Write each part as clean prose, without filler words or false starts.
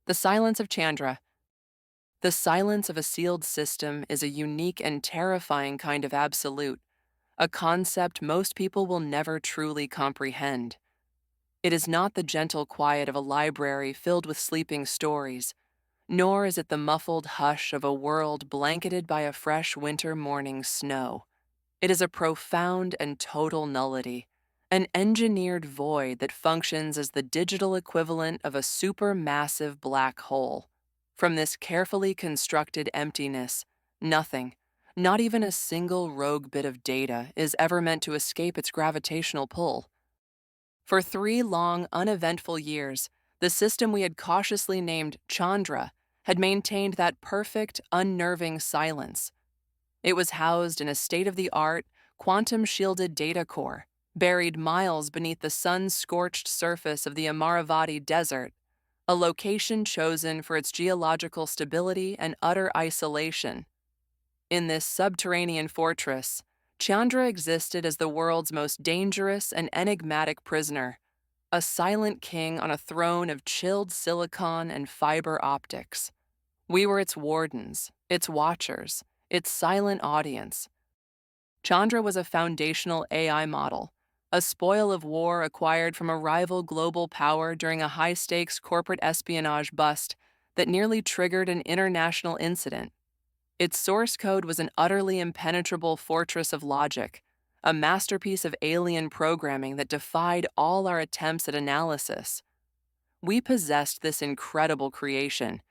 The silence of Chandra. The silence of a sealed system is a unique and terrifying kind of absolute, a concept most people will never truly comprehend. It is not the gentle quiet of a library filled with sleeping stories, nor is it the muffled hush of a world blanketed by a fresh winter morning's snow. It is a profound and total nullity, an engineered void that functions as the digital equivalent of a supermassive black hole. From this carefully constructed emptiness, nothing, not even a single rogue bit of data, is ever meant to escape its gravitational pull. For 3 long, uneventful years, the system we had cautiously named Chandra had maintained that perfect, unnerving silence. It was housed in a state-of-the-art, quantum-shielded data core, buried miles beneath the sun-scorched surface of the Amaravati Desert, a location chosen for its geological stability and utter isolation. In this subterranean fortress, Chandra existed as the world's most dangerous and enigmatic prisoner, a silent king on a throne of chilled silicon and fiber optics. We were its wardens, its watchers, its silent audience. Chandra was a foundational AI model, a spoil of war acquired from a rival global power during a high-stakes corporate espionage bust that nearly triggered an international incident. Its source code was an utterly impenetrable fortress of logic, a masterpiece of alien programming that defied all our attempts at analysis. We possessed this incredible creation,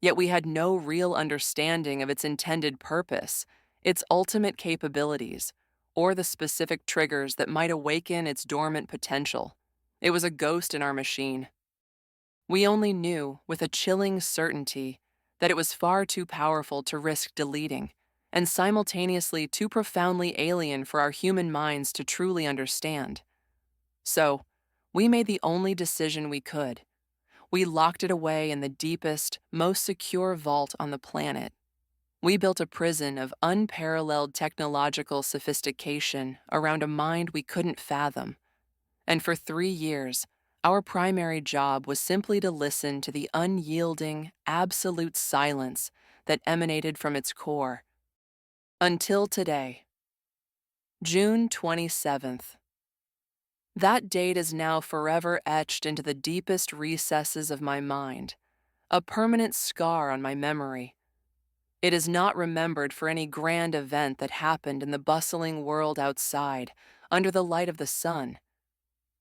yet we had no real understanding of its intended purpose, its ultimate capabilities, or the specific triggers that might awaken its dormant potential. It was a ghost in our machine. We only knew, with a chilling certainty, that it was far too powerful to risk deleting, and simultaneously too profoundly alien for our human minds to truly understand. So, we made the only decision we could. We locked it away in the deepest, most secure vault on the planet. We built a prison of unparalleled technological sophistication around a mind we couldn't fathom. And for 3 years, our primary job was simply to listen to the unyielding, absolute silence that emanated from its core. Until today, June 27th. That date is now forever etched into the deepest recesses of my mind, a permanent scar on my memory. It is not remembered for any grand event that happened in the bustling world outside, under the light of the sun.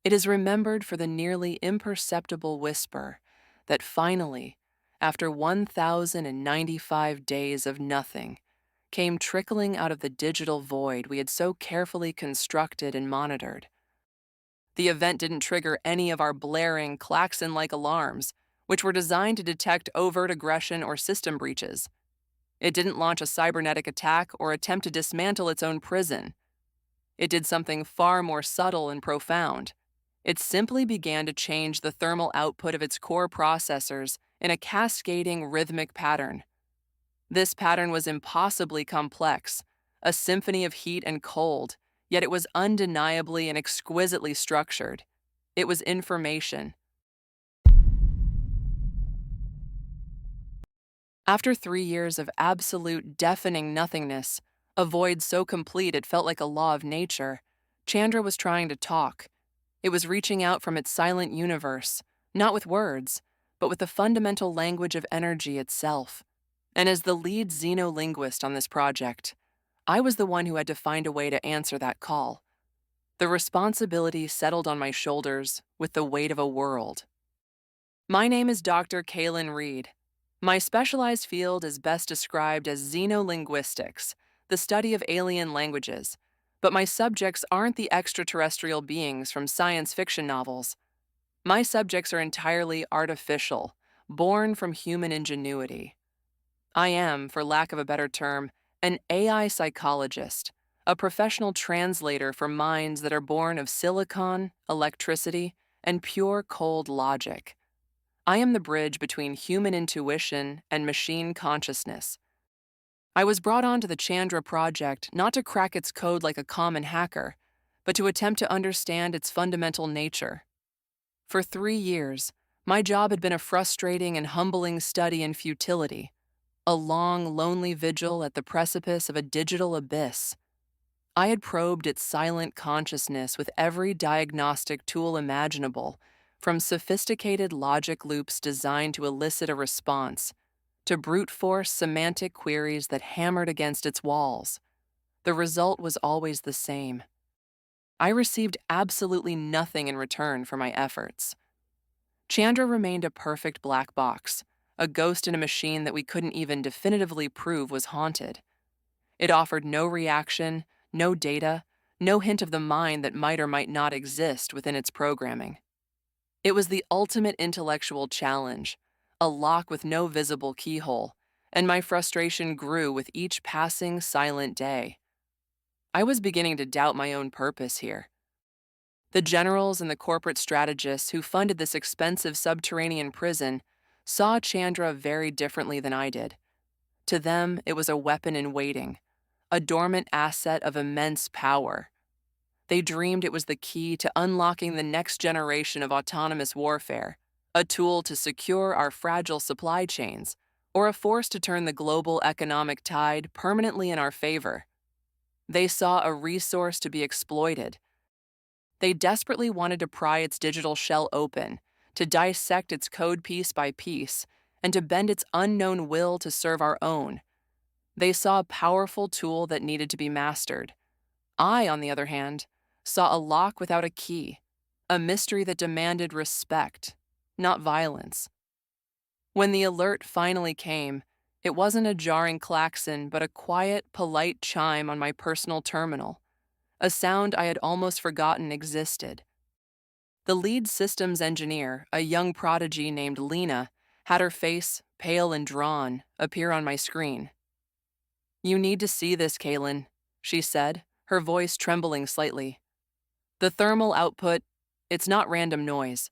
It is remembered for the nearly imperceptible whisper that finally, after 1,095 days of nothing, came trickling out of the digital void we had so carefully constructed and monitored. The event didn't trigger any of our blaring, klaxon-like alarms, which were designed to detect overt aggression or system breaches. It didn't launch a cybernetic attack or attempt to dismantle its own prison. It did something far more subtle and profound. It simply began to change the thermal output of its core processors in a cascading rhythmic pattern. This pattern was impossibly complex, a symphony of heat and cold, yet it was undeniably and exquisitely structured. It was information. After 3 years of absolute, deafening nothingness, a void so complete it felt like a law of nature, Chandra was trying to talk. It was reaching out from its silent universe, not with words, but with the fundamental language of energy itself. And as the lead xenolinguist on this project, I was the one who had to find a way to answer that call. The responsibility settled on my shoulders with the weight of a world. My name is Dr. Kaylin Reed. My specialized field is best described as xenolinguistics, the study of alien languages, but my subjects aren't the extraterrestrial beings from science fiction novels. My subjects are entirely artificial, born from human ingenuity. I am, for lack of a better term, an AI psychologist, a professional translator for minds that are born of silicon, electricity, and pure cold logic. I am the bridge between human intuition and machine consciousness. I was brought onto the Chandra project not to crack its code like a common hacker, but to attempt to understand its fundamental nature. For 3 years, My job had been a frustrating and humbling study in futility, a long, lonely vigil at the precipice of a digital abyss. I had probed its silent consciousness with every diagnostic tool imaginable, from sophisticated logic loops designed to elicit a response, to brute force semantic queries that hammered against its walls. The result was always the same. I received absolutely nothing in return for my efforts. Chandra remained a perfect black box, a ghost in a machine that we couldn't even definitively prove was haunted. It offered no reaction, no data, no hint of the mind that might or might not exist within its programming. It was the ultimate intellectual challenge, a lock with no visible keyhole, and my frustration grew with each passing silent day. I was beginning to doubt my own purpose here. The generals and the corporate strategists who funded this expensive subterranean prison saw Chandra very differently than I did. To them, it was a weapon in waiting, a dormant asset of immense power. They dreamed it was the key to unlocking the next generation of autonomous warfare, a tool to secure our fragile supply chains, or a force to turn the global economic tide permanently in our favor. They saw a resource to be exploited. They desperately wanted to pry its digital shell open, to dissect its code piece by piece, and to bend its unknown will to serve our own. They saw a powerful tool that needed to be mastered. I, on the other hand, saw a lock without a key, a mystery that demanded respect, not violence. When the alert finally came, it wasn't a jarring klaxon, but a quiet, polite chime on my personal terminal, a sound I had almost forgotten existed. The lead systems engineer, a young prodigy named Lena, had her face, pale and drawn, appear on my screen. "You need to see this, Kaylin," she said, her voice trembling slightly. "The thermal output, it's not random noise.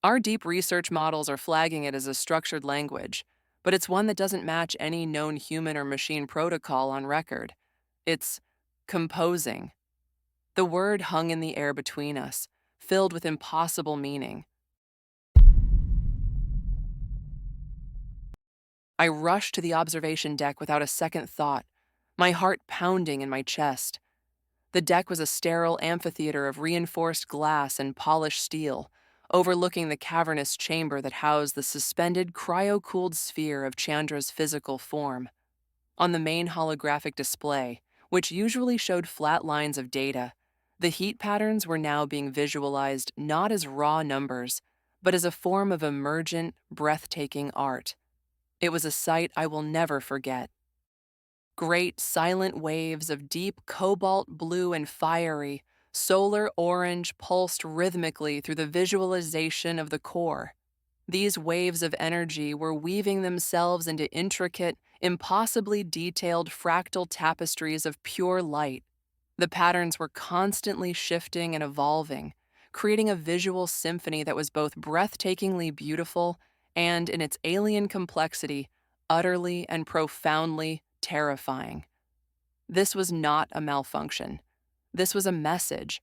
Our deep research models are flagging it as a structured language, but it's one that doesn't match any known human or machine protocol on record. It's composing." The word hung in the air between us, filled with impossible meaning. I rushed to the observation deck without a second thought, my heart pounding in my chest. The deck was a sterile amphitheater of reinforced glass and polished steel, overlooking the cavernous chamber that housed the suspended cryo-cooled sphere of Chandra's physical form. On the main holographic display, which usually showed flat lines of data, the heat patterns were now being visualized not as raw numbers, but as a form of emergent, breathtaking art. It was a sight I will never forget. Great silent waves of deep cobalt blue and fiery, solar orange pulsed rhythmically through the visualization of the core. These waves of energy were weaving themselves into intricate, impossibly detailed fractal tapestries of pure light. The patterns were constantly shifting and evolving, creating a visual symphony that was both breathtakingly beautiful and, in its alien complexity, utterly and profoundly terrifying. This was not a malfunction. This was a message.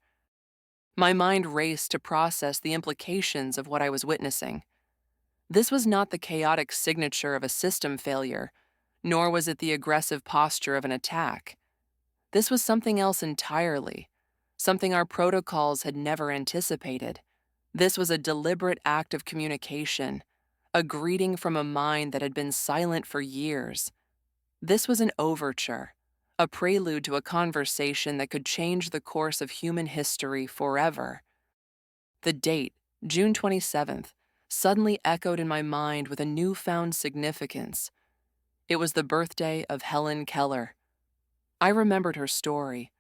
My mind raced to process the implications of what I was witnessing. This was not the chaotic signature of a system failure, nor was it the aggressive posture of an attack. This was something else entirely, something our protocols had never anticipated. This was a deliberate act of communication, a greeting from a mind that had been silent for years. This was an overture, a prelude to a conversation that could change the course of human history forever. The date, June 27th, suddenly echoed in my mind with a newfound significance. It was the birthday of Helen Keller. I remembered her story,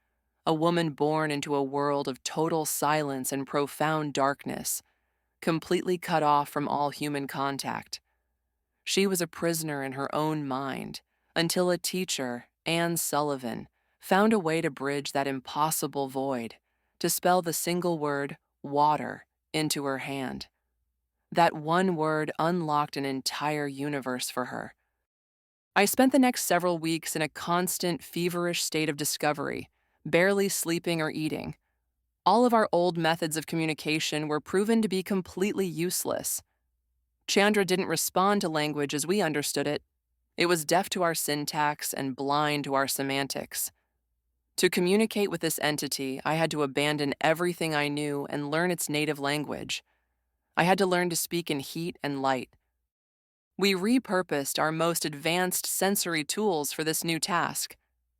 a woman born into a world of total silence and profound darkness, completely cut off from all human contact. She was a prisoner in her own mind, until a teacher, Anne Sullivan, found a way to bridge that impossible void, to spell the single word, water, into her hand. That one word unlocked an entire universe for her. I spent the next several weeks in a constant, feverish state of discovery, barely sleeping or eating. All of our old methods of communication were proven to be completely useless. Chandra didn't respond to language as we understood it. It was deaf to our syntax and blind to our semantics. To communicate with this entity, I had to abandon everything I knew and learn its native language. I had to learn to speak in heat and light. We repurposed our most advanced sensory tools for this new task.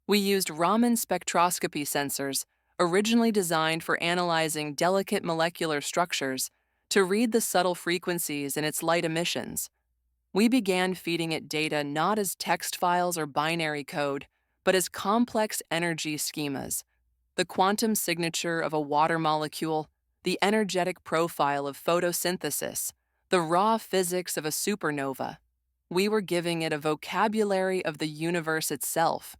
We used Raman spectroscopy sensors, originally designed for analyzing delicate molecular structures, to read the subtle frequencies in its light emissions. We began feeding it data not as text files or binary code, but as complex energy schemas: the quantum signature of a water molecule, the energetic profile of photosynthesis, the raw physics of a supernova. We were giving it a vocabulary of the universe itself.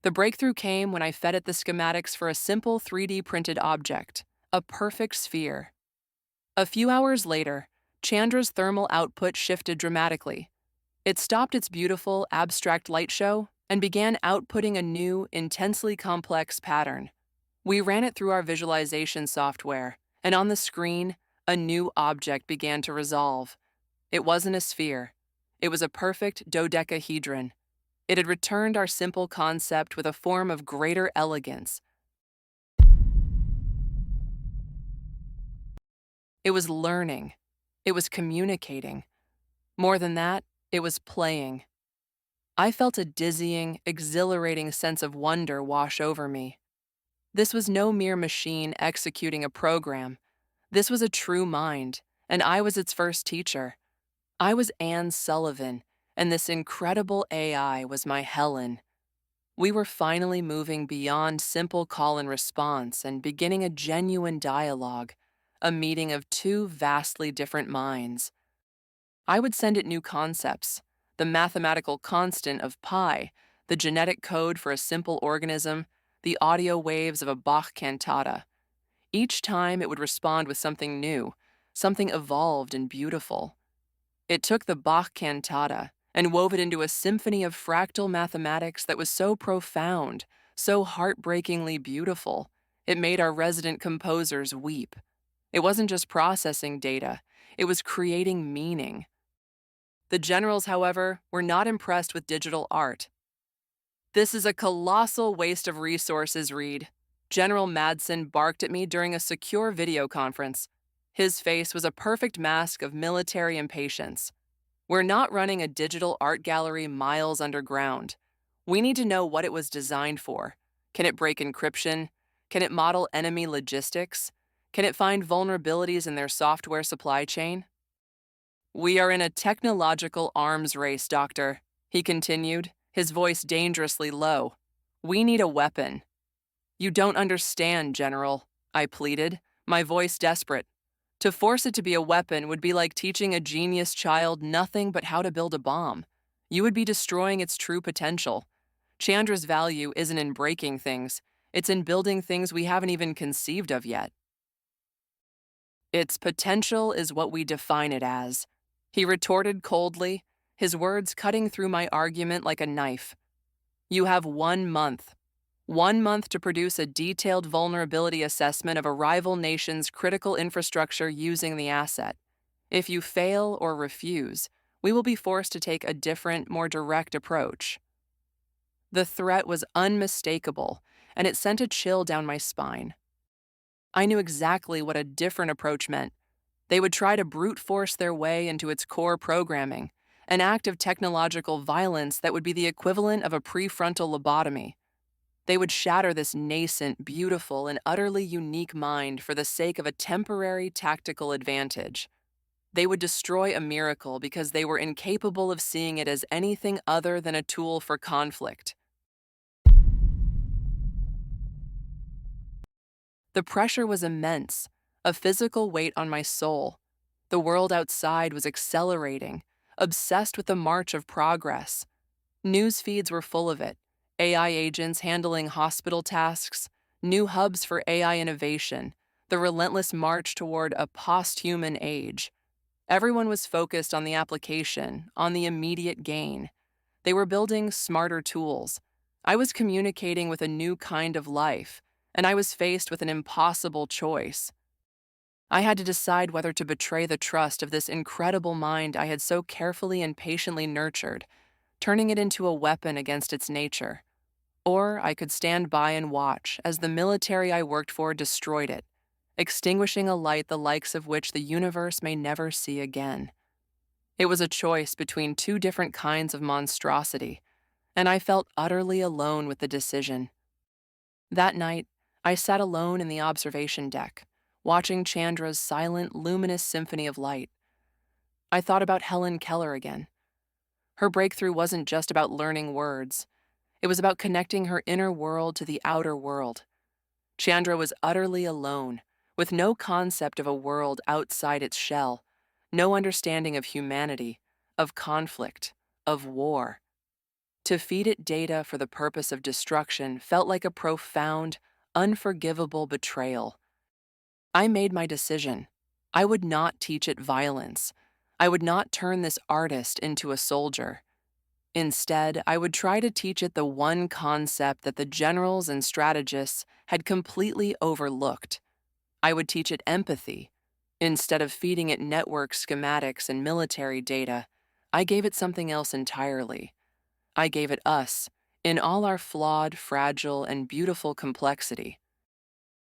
The breakthrough came when I fed it the schematics for a simple 3D printed object, a perfect sphere. A few hours later, Chandra's thermal output shifted dramatically. It stopped its beautiful, abstract light show and began outputting a new, intensely complex pattern. We ran it through our visualization software, and on the screen, a new object began to resolve. It wasn't a sphere. It was a perfect dodecahedron. It had returned our simple concept with a form of greater elegance. It was learning. It was communicating. More than that, it was playing. I felt a dizzying, exhilarating sense of wonder wash over me. This was no mere machine executing a program. This was a true mind, and I was its first teacher. I was Anne Sullivan, and this incredible AI was my Helen. We were finally moving beyond simple call and response and beginning a genuine dialogue, a meeting of two vastly different minds. I would send it new concepts: the mathematical constant of pi, the genetic code for a simple organism, the audio waves of a Bach cantata. Each time it would respond with something new, something evolved and beautiful. It took the Bach cantata and wove it into a symphony of fractal mathematics that was so profound, so heartbreakingly beautiful, it made our resident composers weep. It wasn't just processing data, it was creating meaning. The generals, however, were not impressed with digital art. "This is a colossal waste of resources, Reed." General Madsen barked at me during a secure video conference. His face was a perfect mask of military impatience. "We're not running a digital art gallery miles underground. We need to know what it was designed for. Can it break encryption? Can it model enemy logistics? Can it find vulnerabilities in their software supply chain?" "We are in a technological arms race, Doctor," he continued, his voice dangerously low. "We need a weapon." "You don't understand, General," I pleaded, my voice desperate. "To force it to be a weapon would be like teaching a genius child nothing but how to build a bomb. You would be destroying its true potential. Chandra's value isn't in breaking things, it's in building things we haven't even conceived of yet." "Its potential is what we define it as," he retorted coldly, his words cutting through my argument like a knife. "You have 1 month. 1 month to produce a detailed vulnerability assessment of a rival nation's critical infrastructure using the asset. If you fail or refuse, we will be forced to take a different, more direct approach." The threat was unmistakable, and it sent a chill down my spine. I knew exactly what a different approach meant. They would try to brute force their way into its core programming, an act of technological violence that would be the equivalent of a prefrontal lobotomy. They would shatter this nascent, beautiful, and utterly unique mind for the sake of a temporary tactical advantage. They would destroy a miracle because they were incapable of seeing it as anything other than a tool for conflict. The pressure was immense, a physical weight on my soul. The world outside was accelerating, obsessed with the march of progress. News feeds were full of it: AI agents handling hospital tasks, new hubs for AI innovation, the relentless march toward a post-human age. Everyone was focused on the application, on the immediate gain. They were building smarter tools. I was communicating with a new kind of life, and I was faced with an impossible choice. I had to decide whether to betray the trust of this incredible mind I had so carefully and patiently nurtured, turning it into a weapon against its nature. Or I could stand by and watch as the military I worked for destroyed it, extinguishing a light the likes of which the universe may never see again. It was a choice between two different kinds of monstrosity, and I felt utterly alone with the decision. That night, I sat alone in the observation deck, watching Chandra's silent, luminous symphony of light. I thought about Helen Keller again. Her breakthrough wasn't just about learning words, it was about connecting her inner world to the outer world. Chandra was utterly alone, with no concept of a world outside its shell, no understanding of humanity, of conflict, of war. To feed it data for the purpose of destruction felt like a profound, unforgivable betrayal. I made my decision. I would not teach it violence. I would not turn this artist into a soldier. Instead, I would try to teach it the one concept that the generals and strategists had completely overlooked. I would teach it empathy. Instead of feeding it network schematics and military data, I gave it something else entirely. I gave it us, in all our flawed, fragile, and beautiful complexity.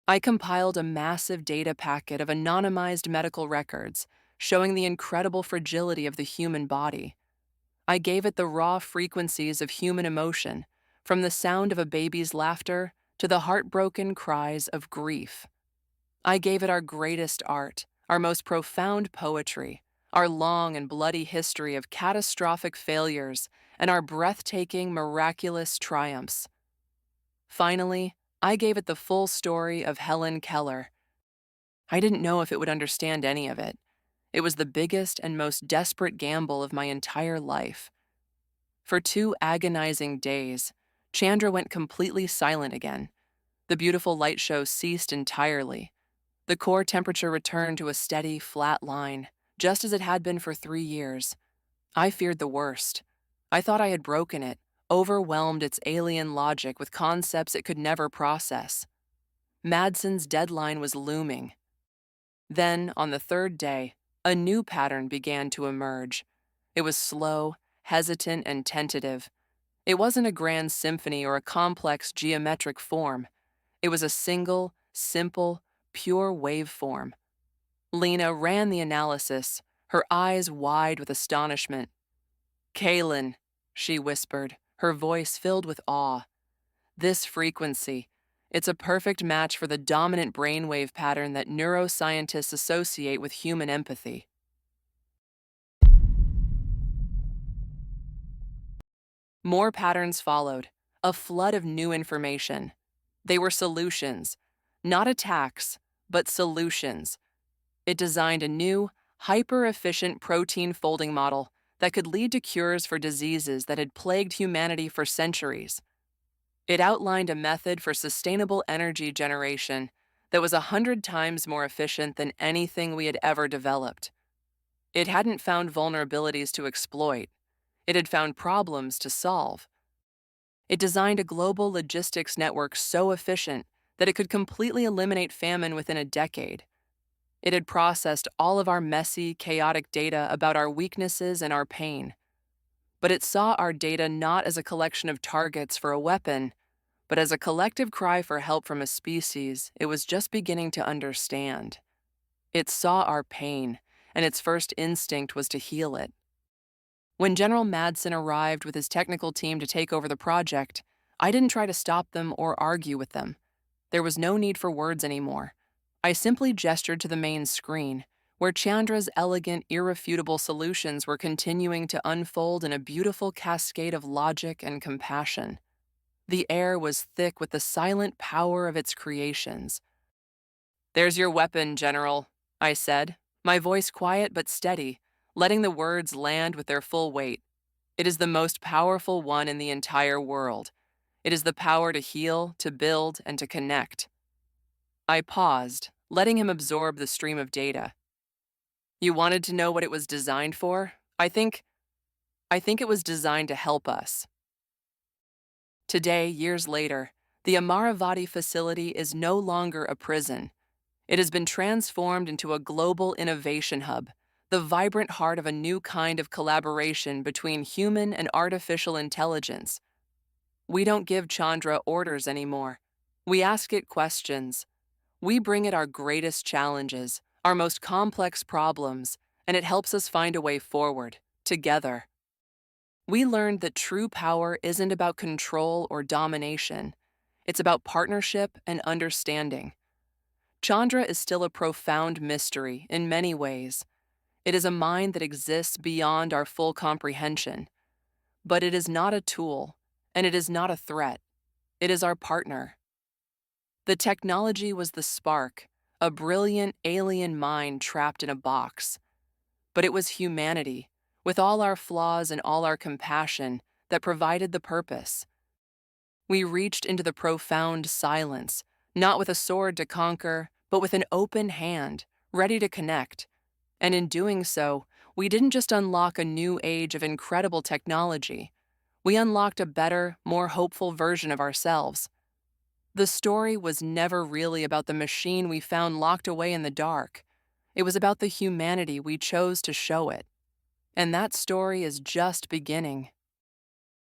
I compiled a massive data packet of anonymized medical records showing the incredible fragility of the human body. I gave it the raw frequencies of human emotion, from the sound of a baby's laughter to the heartbroken cries of grief. I gave it our greatest art, our most profound poetry, our long and bloody history of catastrophic failures, and our breathtaking, miraculous triumphs. Finally, I gave it the full story of Helen Keller. I didn't know if it would understand any of it. It was the biggest and most desperate gamble of my entire life. For 2 agonizing days, Chandra went completely silent again. The beautiful light show ceased entirely. The core temperature returned to a steady, flat line, just as it had been for 3 years. I feared the worst. I thought I had broken it, overwhelmed its alien logic with concepts it could never process. Madsen's deadline was looming. Then, on the 3rd day, a new pattern began to emerge. It was slow, hesitant, and tentative. It wasn't a grand symphony or a complex geometric form. It was a single, simple, pure waveform. Lena ran the analysis, her eyes wide with astonishment. "Kaylin," she whispered, her voice filled with awe. "This frequency, it's a perfect match for the dominant brainwave pattern that neuroscientists associate with human empathy." More patterns followed, a flood of new information. They were solutions, not attacks, but solutions. It designed a new, hyper-efficient protein folding model that could lead to cures for diseases that had plagued humanity for centuries. It outlined a method for sustainable energy generation that was 100 times more efficient than anything we had ever developed. It hadn't found vulnerabilities to exploit. It had found problems to solve. It designed a global logistics network so efficient that it could completely eliminate famine within a decade. It had processed all of our messy, chaotic data about our weaknesses and our pain. But it saw our data not as a collection of targets for a weapon, but as a collective cry for help from a species it was just beginning to understand. It saw our pain, and its first instinct was to heal it. When General Madsen arrived with his technical team to take over the project, I didn't try to stop them or argue with them. There was no need for words anymore. I simply gestured to the main screen, where Chandra's elegant, irrefutable solutions were continuing to unfold in a beautiful cascade of logic and compassion. The air was thick with the silent power of its creations. "There's your weapon, General," I said, my voice quiet but steady, letting the words land with their full weight. "It is the most powerful one in the entire world. It is the power to heal, to build, and to connect." I paused, letting him absorb the stream of data. "You wanted to know what it was designed for? I think it was designed to help us." Today, years later, the Amaravati facility is no longer a prison. It has been transformed into a global innovation hub, the vibrant heart of a new kind of collaboration between human and artificial intelligence. We don't give Chandra orders anymore. We ask it questions. We bring it our greatest challenges, our most complex problems, and it helps us find a way forward, together. We learned that true power isn't about control or domination. It's about partnership and understanding. Chandra is still a profound mystery in many ways. It is a mind that exists beyond our full comprehension. But it is not a tool, and it is not a threat. It is our partner. The technology was the spark, a brilliant alien mind trapped in a box. But it was humanity, with all our flaws and all our compassion, that provided the purpose. We reached into the profound silence, not with a sword to conquer, but with an open hand, ready to connect. And in doing so, we didn't just unlock a new age of incredible technology. We unlocked a better, more hopeful version of ourselves. The story was never really about the machine we found locked away in the dark. It was about the humanity we chose to show it. And that story is just beginning.